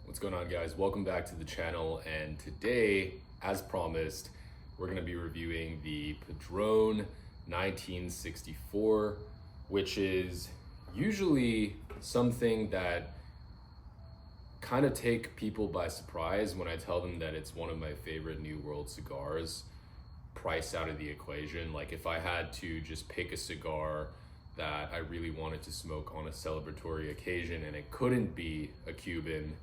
What's going on, guys? Welcome back to the channel, and today, as promised, we're going to be reviewing the Padron 1964, which is usually something that kind of take people by surprise when I tell them that it's one of my favorite New World cigars, priced out of the equation. Like, if I had to just pick a cigar that I really wanted to smoke on a celebratory occasion and it couldn't be a Cuban,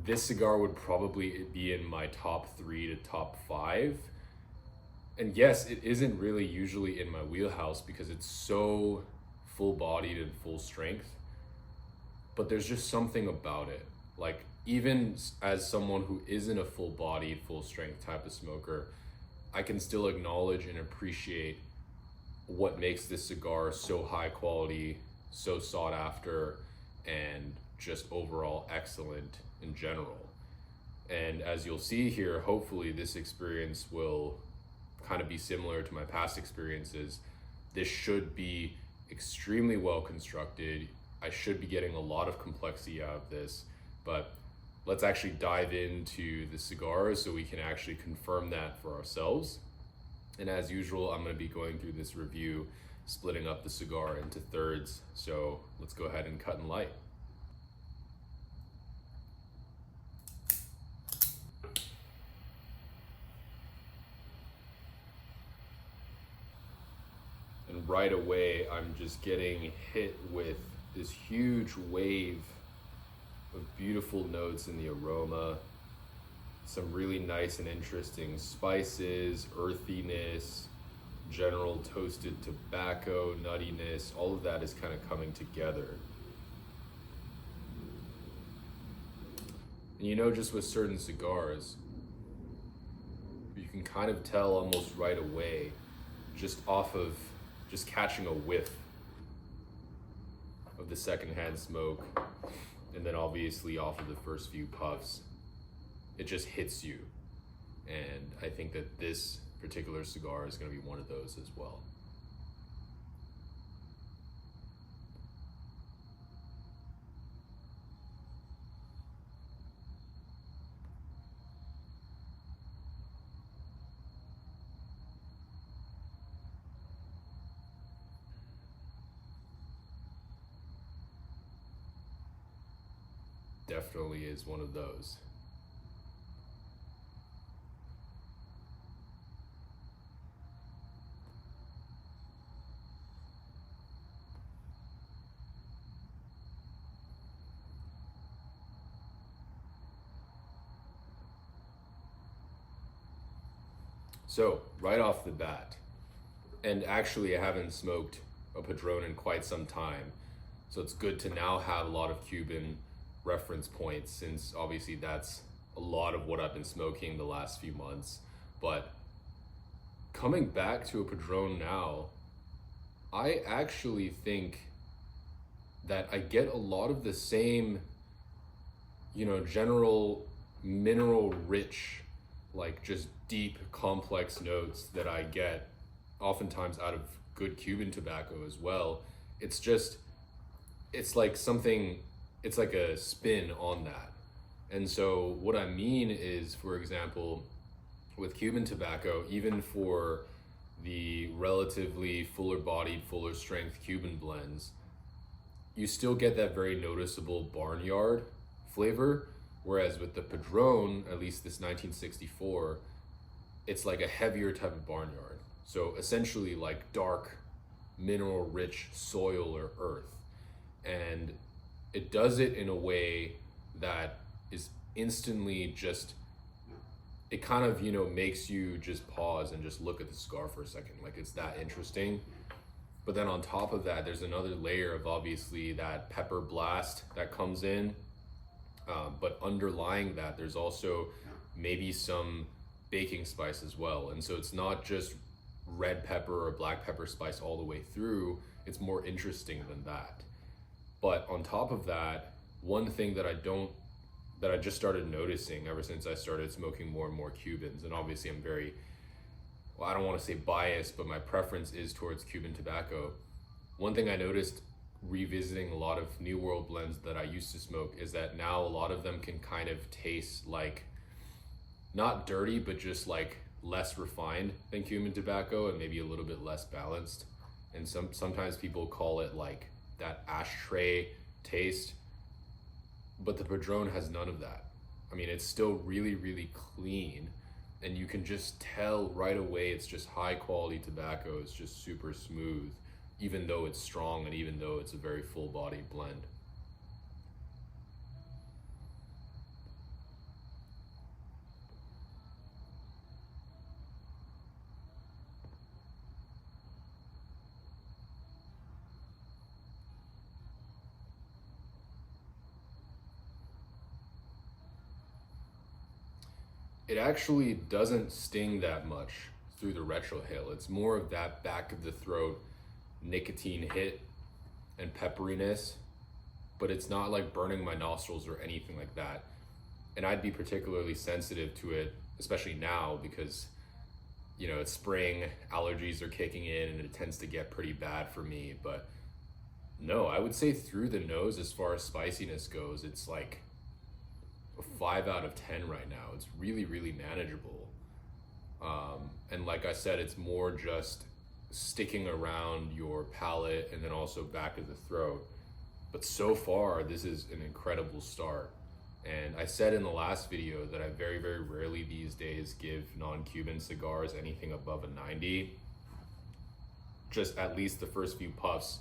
this cigar would probably be in my top 3 to top 5. And yes, it isn't really usually in my wheelhouse because it's so full-bodied and full strength, but there's just something about it. Like, even as someone who isn't a full-bodied, full-strength type of smoker, I can still acknowledge and appreciate what makes this cigar so high quality, so sought after, and just overall excellent in general. And as you'll see here, hopefully this experience will kind of be similar to my past experiences. This should be extremely well constructed. I should be getting a lot of complexity out of this, but let's actually dive into the cigar so we can actually confirm that for ourselves. And as usual, I'm going to be going through this review, splitting up the cigar into thirds. So let's go ahead and cut and light. And right away, I'm just getting hit with this huge wave of beautiful notes in the aroma. Some really nice and interesting spices, earthiness, general toasted tobacco, nuttiness, all of that is kind of coming together. And you know, just with certain cigars, you can kind of tell almost right away, just off of just catching a whiff of the secondhand smoke, and then obviously off of the first few puffs, it just hits you. And I think that this particular cigar is going to be one of those as well. Definitely is one of those. So right off the bat, and actually I haven't smoked a Padron in quite some time, so it's good to now have a lot of Cuban reference points, since obviously that's a lot of what I've been smoking the last few months. But coming back to a Padron now, I actually think that I get a lot of the same, general mineral rich, like just deep, complex notes that I get oftentimes out of good Cuban tobacco as well. It's like a spin on that. And so what I mean is, for example, with Cuban tobacco, even for the relatively fuller bodied, fuller strength Cuban blends, you still get that very noticeable barnyard flavor. Whereas with the Padron, at least this 1964, it's like a heavier type of barnyard. So essentially like dark, mineral rich soil or earth. And it does it in a way that is instantly just, it kind of, makes you just pause and just look at the cigar for a second. Like, it's that interesting. But then on top of that, there's another layer of obviously that pepper blast that comes in. But underlying that, there's also maybe some baking spice as well. And so it's not just red pepper or black pepper spice all the way through. It's more interesting than that. But on top of that, one thing that I just started noticing ever since I started smoking more and more Cubans, and obviously I'm very, I don't want to say biased, but my preference is towards Cuban tobacco. One thing I noticed revisiting a lot of New World blends that I used to smoke is that now a lot of them can kind of taste like not dirty, but just like less refined than Cuban tobacco and maybe a little bit less balanced. And sometimes people call it like that ashtray taste, but the Padron has none of that. I mean, it's still really, really clean, and you can just tell right away it's just high quality tobacco. It's just super smooth, even though it's strong and even though it's a very full body blend. It actually doesn't sting that much through the retrohale. It's more of that back of the throat nicotine hit and pepperiness, but it's not like burning my nostrils or anything like that. And I'd be particularly sensitive to it, especially now, because you know, it's spring, allergies are kicking in, and it tends to get pretty bad for me. But no, I would say through the nose, as far as spiciness goes, it's like a 5 out of 10 right now. It's really, really manageable. And like I said, it's more just sticking around your palate and then also back of the throat. But so far, this is an incredible start. And I said in the last video that I very, very rarely these days give non-Cuban cigars anything above a 90. Just at least the first few puffs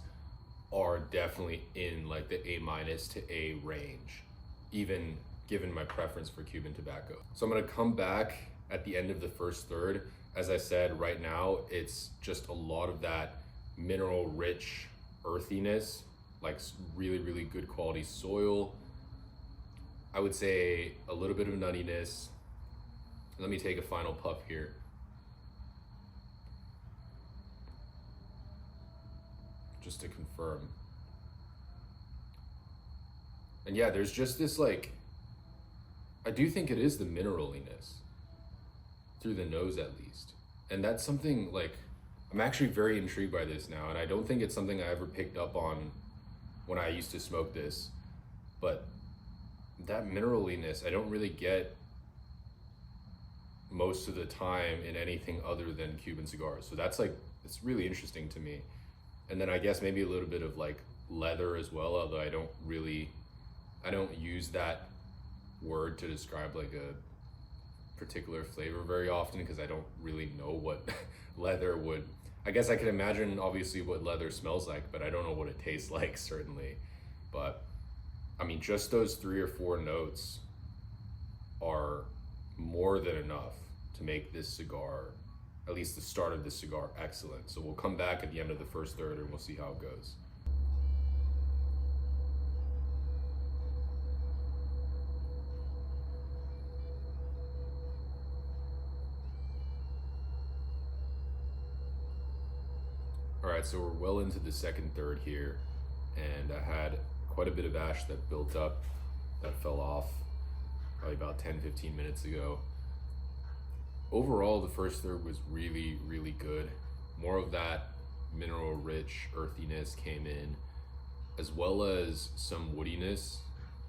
are definitely in like the A- to A range, even given my preference for Cuban tobacco. So I'm gonna come back at the end of the first third. As I said, right now, it's just a lot of that mineral rich earthiness, like really, really good quality soil. I would say a little bit of nuttiness. Let me take a final puff here. Just to confirm. And yeah, there's just this like, I do think it is the mineraliness through the nose at least. And that's something like, I'm actually very intrigued by this now. And I don't think it's something I ever picked up on when I used to smoke this, but that mineraliness I don't really get most of the time in anything other than Cuban cigars. So that's like, it's really interesting to me. And then I guess maybe a little bit of like leather as well, although I don't use that word to describe like a particular flavor very often, because I don't really know what leather would, I guess I can imagine obviously what leather smells like, but I don't know what it tastes like certainly. But I mean, just those 3 or 4 notes are more than enough to make this cigar, at least the start of this cigar, excellent. So we'll come back at the end of the first third and we'll see how it goes. All right, so we're well into the second third here, and I had quite a bit of ash that built up, that fell off probably about 10-15 minutes ago. Overall, the first third was really, really good. More of that mineral rich earthiness came in, as well as some woodiness.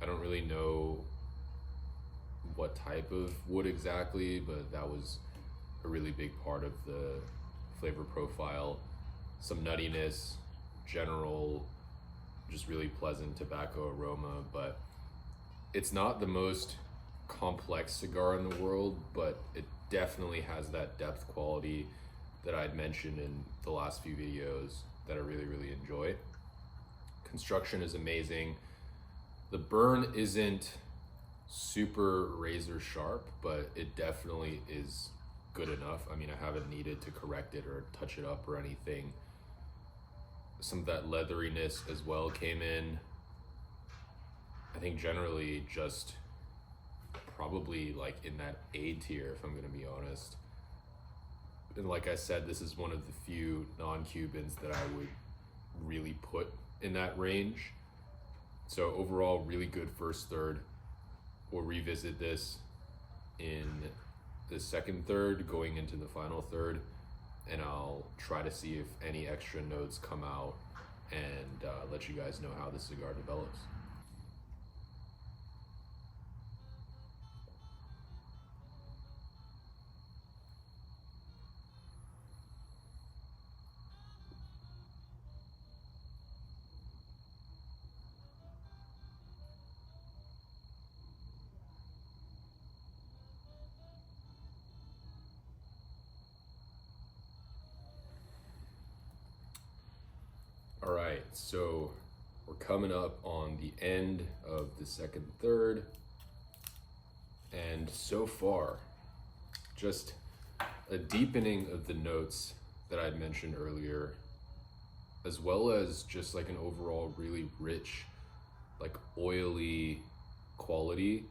I don't really know what type of wood exactly, but that was a really big part of the flavor profile. Some nuttiness, general, just really pleasant tobacco aroma. But it's not the most complex cigar in the world, but it definitely has that depth quality that I'd mentioned in the last few videos that I really, really enjoy. Construction is amazing. The burn isn't super razor sharp, but it definitely is good enough. I mean, I haven't needed to correct it or touch it up or anything. Some of that leatheriness as well came in. I think generally just probably like in that A tier, if I'm gonna be honest. And like I said, this is one of the few non-Cubans that I would really put in that range. So overall, really good first third. We'll revisit this in the second third, going into the final third, and I'll try to see if any extra notes come out and let you guys know how the cigar develops. All right, so we're coming up on the end of the second third, and so far, just a deepening of the notes that I'd mentioned earlier, as well as just like an overall really rich, like oily quality,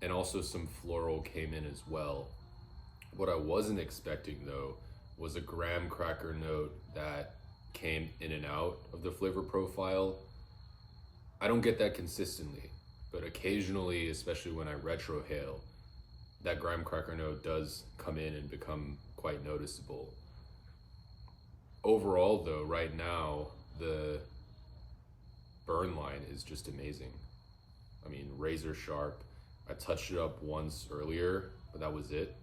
and also some floral came in as well. What I wasn't expecting though was a graham cracker note that came in and out of the flavor profile. I don't get that consistently, but occasionally, especially when I retrohale, that graham cracker note does come in and become quite noticeable. Overall though, right now, the burn line is just amazing. I mean, razor sharp. I touched it up once earlier, but that was it.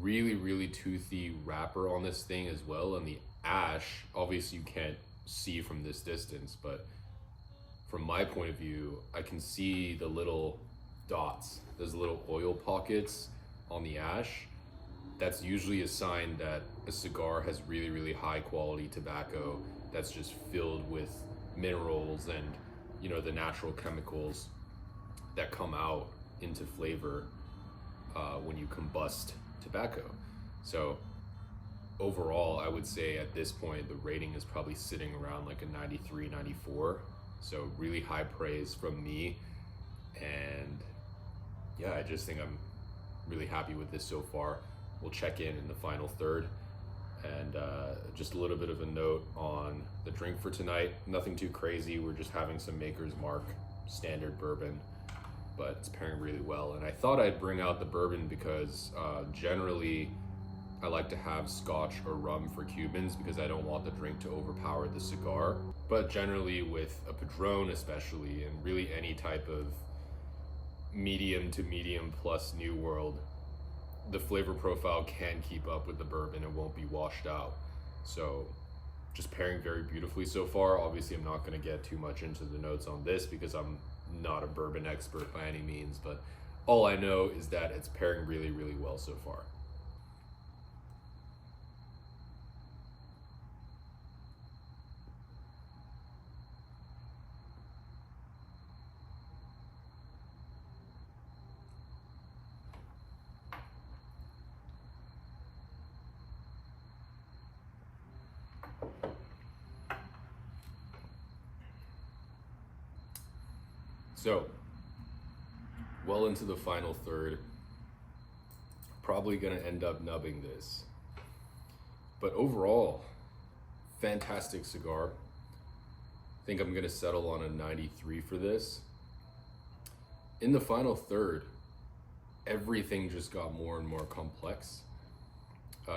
Really, really toothy wrapper on this thing as well, and the ash, obviously you can't see from this distance, but from my point of view, I can see the little dots, those little oil pockets on the ash. That's usually a sign that a cigar has really, really high quality tobacco that's just filled with minerals and, you know, the natural chemicals that come out into flavor when you combust tobacco. So overall, I would say at this point, the rating is probably sitting around like a 93, 94. So really high praise from me. And yeah, I just think I'm really happy with this so far. We'll check in the final third. And just a little bit of a note on the drink for tonight. Nothing too crazy. We're just having some Maker's Mark standard bourbon, but it's pairing really well. And I thought I'd bring out the bourbon because generally I like to have scotch or rum for Cubans because I don't want the drink to overpower the cigar. But generally with a Padron especially, and really any type of medium to medium plus New World, the flavor profile can keep up with the bourbon and won't be washed out. So just pairing very beautifully so far. Obviously I'm not going to get too much into the notes on this because I'm not a bourbon expert by any means, but all I know is that it's pairing really, really well so far. So, well into the final third, probably gonna end up nubbing this. But overall, fantastic cigar. I think I'm gonna settle on a 93 for this. In the final third, everything just got more and more complex.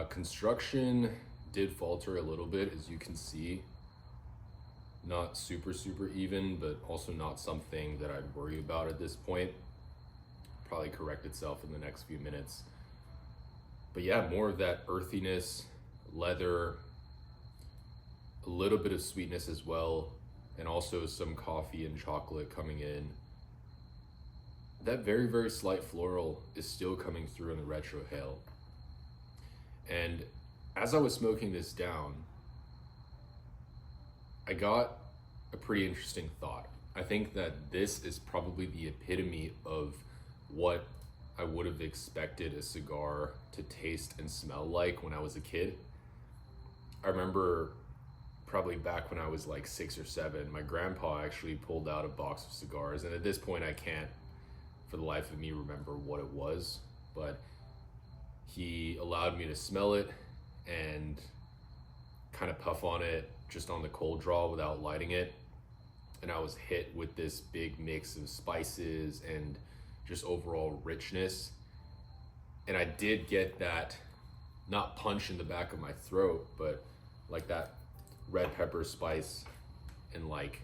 Construction did falter a little bit, as you can see. Not super, super even, but also not something that I'd worry about at this point. Probably correct itself in the next few minutes. But yeah, more of that earthiness, leather, a little bit of sweetness as well, and also some coffee and chocolate coming in. That very, very slight floral is still coming through in the retrohale. And as I was smoking this down, I got a pretty interesting thought. I think that this is probably the epitome of what I would have expected a cigar to taste and smell like when I was a kid. I remember probably back when I was like 6 or 7, my grandpa actually pulled out a box of cigars, and at this point I can't for the life of me remember what it was, but he allowed me to smell it and kind of puff on it just on the cold draw without lighting it. And I was hit with this big mix of spices and just overall richness. And I did get that, not punch in the back of my throat, but like that red pepper spice and like,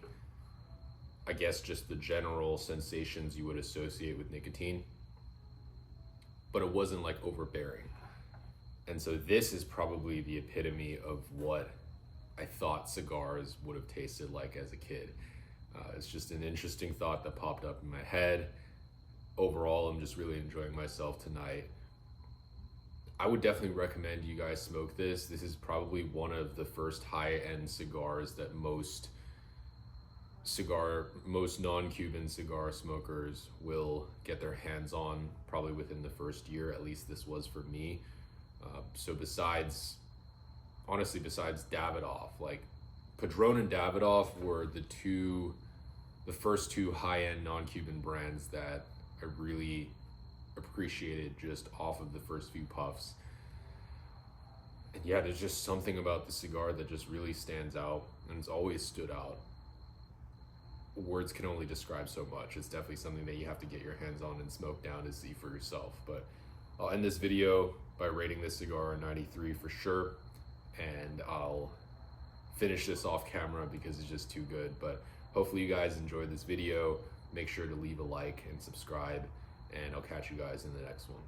I guess just the general sensations you would associate with nicotine, but it wasn't like overbearing. And so this is probably the epitome of what I thought cigars would have tasted like as a kid. It's just an interesting thought that popped up in my head. Overall, I'm just really enjoying myself tonight. I would definitely recommend you guys smoke this. This is probably one of the first high-end cigars that most non-Cuban cigar smokers will get their hands on probably within the first year. At least this was for me. So besides Davidoff, like Padron and Davidoff were the first two high-end non-Cuban brands that I really appreciated just off of the first few puffs. And yeah, there's just something about the cigar that just really stands out, and it's always stood out. Words can only describe so much. It's definitely something that you have to get your hands on and smoke down to see for yourself. But I'll end this video by rating this cigar a 93 for sure, and I'll finish this off camera because it's just too good. But hopefully you guys enjoyed this video. Make sure to leave a like and subscribe, and I'll catch you guys in the next one.